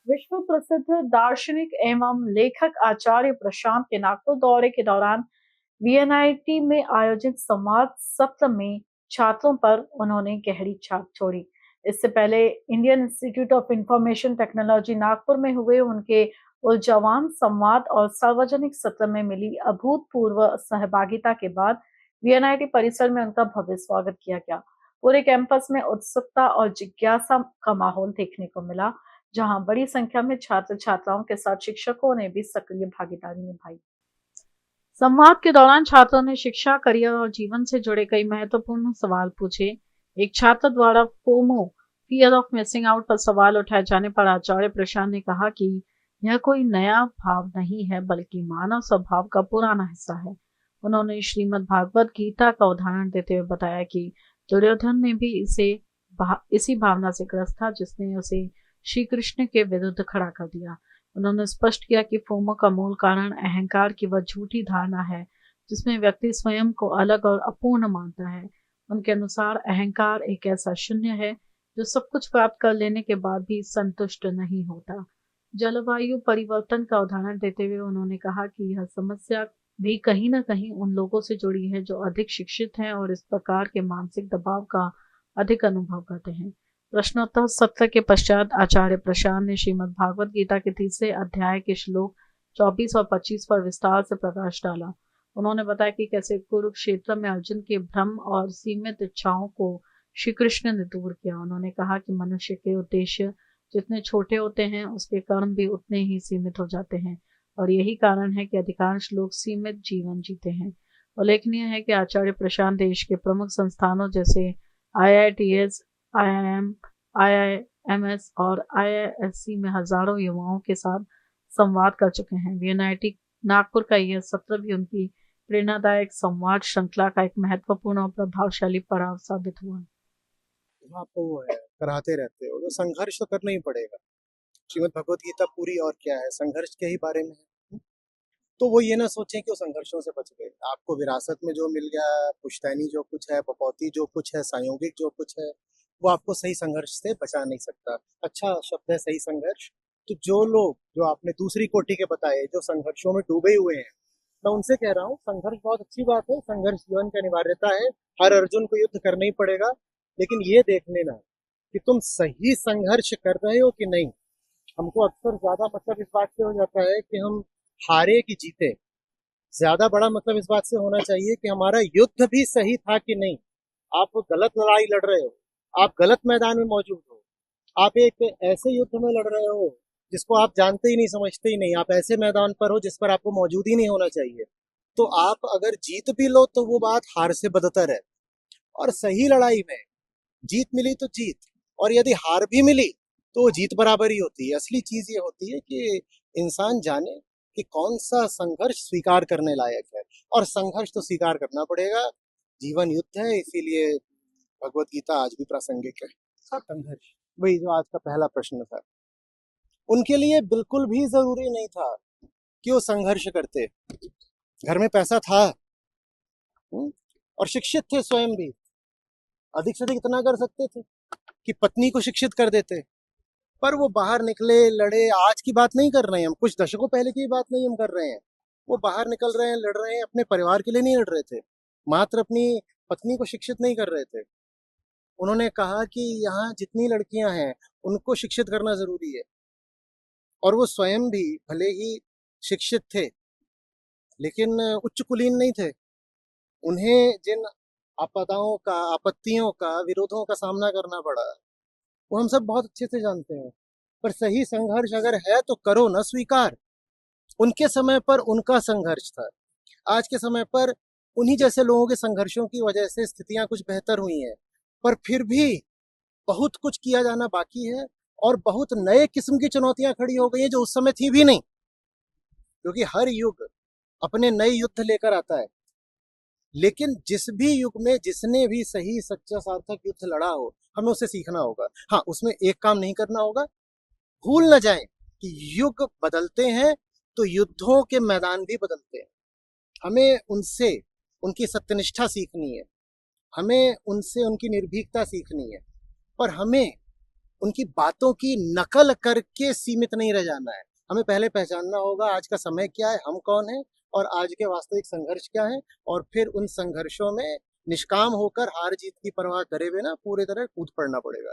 विश्व प्रसिद्ध दार्शनिक एवं लेखक आचार्य प्रशांत के नागपुर दौरे के दौरान वीएनआईटी में आयोजित संवाद सत्र में छात्रों पर उन्होंने गहरी छाप छोड़ी। इससे पहले Indian institute of information technology Nagpur में हुए उनके ऊर्जावान संवाद और सार्वजनिक सत्र में मिली अभूतपूर्व सहभागिता के बाद वीएनआईटी परिसर में उनका भव्य स्वागत किया गया। पूरे कैंपस में उत्सुकता और जिज्ञासा का माहौल देखने को मिला, जहां बड़ी संख्या में छात्र छात्राओं के साथ शिक्षकों ने भी सक्रिय भागीदारी निभाई। संवाद के दौरान छात्रों ने शिक्षा, करियर और जीवन से जुड़े कई महत्वपूर्ण सवाल पूछे। एक छात्र द्वारा FOMO, fear of missing out पर सवाल उठाए जाने पर आचार्य प्रशांत ने कहा कि यह कोई नया भाव नहीं है, बल्कि मानव स्वभाव का पुराना हिस्सा है। उन्होंने श्रीमद् भागवत गीता का उदाहरण देते हुए बताया कि दुर्योधन ने भी इसी भावना से ग्रस्त था, जिसने उसे श्री कृष्ण के विरुद्ध खड़ा कर दिया। उन्होंने स्पष्ट किया कि फोमो का मूल कारण अहंकार की वह झूठी धारणा है जिसमें व्यक्ति स्वयं को अलग और अपूर्ण मानता है। उनके अनुसार अहंकार एक ऐसा शून्य है जो सब कुछ प्राप्त कर लेने के बाद भी संतुष्ट नहीं होता। जलवायु परिवर्तन का उदाहरण देते हुए उन्होंने कहा कि यह समस्या भी कहीं न कहीं उन लोगों से जुड़ी है जो अधिक शिक्षित हैं और इस प्रकार के मानसिक दबाव का अधिक अनुभव करते हैं। प्रश्नोत्तर सत्र के पश्चात आचार्य प्रशांत ने श्रीमद् भागवत गीता के तीसरे अध्याय के श्लोक 24 और 25 पर विस्तार से प्रकाश डाला। उन्होंने बताया कि कैसे कुरुक्षेत्र में अर्जुन के भ्रम और सीमित इच्छाओं को श्री कृष्ण ने दूर किया। उन्होंने कहा कि मनुष्य के उद्देश्य जितने छोटे होते हैं, उसके कर्म भी उतने ही सीमित हो जाते हैं और यही कारण है कि अधिकांश लोग सीमित जीवन जीते हैं। उल्लेखनीय है कि आचार्य प्रशांत देश के प्रमुख संस्थानों जैसे IITS, IIM, IIMS और IISc में हजारों युवाओं के साथ संवाद कर चुके हैं। वीएनआईटी नागपुर का यह सत्र भी उनकी प्रेरणादायक संवाद श्रृंखला का एक महत्वपूर्ण और प्रभावशाली पड़ाव साबित हुआ। आप वो है कराते रहते हो तो संघर्ष तो करना ही पड़ेगा। श्रीमद् भगवत गीता पूरी और क्या है, संघर्ष के ही बारे में है। तो वो ये ना सोचें कि वो संघर्षों से बच गए। आपको विरासत में जो मिल गया, पुश्तैनी जो कुछ है, बपौती जो कुछ है, संयोगिक जो कुछ है, वो आपको सही संघर्ष से बचा नहीं सकता। अच्छा शब्द है सही संघर्ष। तो जो लोग, जो आपने दूसरी कोटि के बताए, जो संघर्षों में डूबे हुए हैं, मैं उनसे कह रहा हूँ संघर्ष बहुत अच्छी बात है, संघर्ष जीवन की अनिवार्यता है। हर अर्जुन को युद्ध करना ही पड़ेगा, लेकिन ये देख लेना कि तुम सही संघर्ष कर रहे हो कि नहीं। हमको अक्सर ज्यादा मतलब इस बात से हो जाता है कि हम हारे कि जीते। ज्यादा बड़ा मतलब इस बात से होना चाहिए कि हमारा युद्ध भी सही था कि नहीं। आप गलत लड़ाई लड़ रहे हो, आप गलत मैदान में मौजूद हो, आप एक ऐसे युद्ध में लड़ रहे हो जिसको आप जानते ही नहीं, समझते ही नहीं। आप ऐसे मैदान पर हो जिस पर आपको मौजूद ही नहीं होना चाहिए। तो आप अगर जीत भी लो तो वो बात हार से बदतर है। और सही लड़ाई में जीत मिली तो जीत, और यदि हार भी मिली तो वो जीत बराबर ही होती है। असली चीज ये होती है कि इंसान जाने कि कौन सा संघर्ष स्वीकार करने लायक है, और संघर्ष तो स्वीकार करना पड़ेगा। जीवन युद्ध है, इसीलिए भगवत गीता आज भी प्रासंगिक है। संघर्ष, वही जो आज का पहला प्रश्न था, उनके लिए बिल्कुल भी जरूरी नहीं था कि वो संघर्ष करते। घर में पैसा था, और शिक्षित थे स्वयं भी, अधिक से अधिक इतना कर सकते थे कि पत्नी को शिक्षित कर देते। पर वो बाहर निकले, लड़े। आज की बात नहीं कर रहे हैं हम, कुछ दशकों पहले की बात नहीं हम कर रहे हैं। वो बाहर निकल रहे हैं, लड़ रहे हैं, अपने परिवार के लिए नहीं लड़ रहे थे, मात्र अपनी पत्नी को शिक्षित नहीं कर रहे थे। उन्होंने कहा कि यहाँ जितनी लड़कियां हैं उनको शिक्षित करना जरूरी है। और वो स्वयं भी भले ही शिक्षित थे, लेकिन उच्च कुलीन नहीं थे। उन्हें जिन आपदाओं का, आपत्तियों का, विरोधों का सामना करना पड़ा, वो हम सब बहुत अच्छे से जानते हैं। पर सही संघर्ष अगर है तो करो ना स्वीकार। उनके समय पर उनका संघर्ष था, आज के समय पर उन्हीं जैसे लोगों के संघर्षों की वजह से स्थितियां कुछ बेहतर हुई हैं। पर फिर भी बहुत कुछ किया जाना बाकी है, और बहुत नए किस्म की चुनौतियां खड़ी हो गई हैं जो उस समय थी भी नहीं। क्योंकि हर युग अपने नए युद्ध लेकर आता है, लेकिन जिस भी युग में जिसने भी सही सच्चा सार्थक युद्ध लड़ा हो, हमें उससे सीखना होगा। हाँ, उसमें एक काम नहीं करना होगा, भूल न जाएं कि युग बदलते हैं तो युद्धों के मैदान भी बदलते हैं। हमें उनसे उनकी सत्यनिष्ठा सीखनी है, हमें उनसे उनकी निर्भीकता सीखनी है। पर हमें उनकी बातों की नकल करके सीमित नहीं रह जाना है। हमें पहले पहचानना होगा आज का समय क्या है, हम कौन हैं और आज के वास्तविक संघर्ष क्या है, और फिर उन संघर्षों में निष्काम होकर हार जीत की परवाह करे बिना पूरी तरह कूद पड़ना पड़ेगा।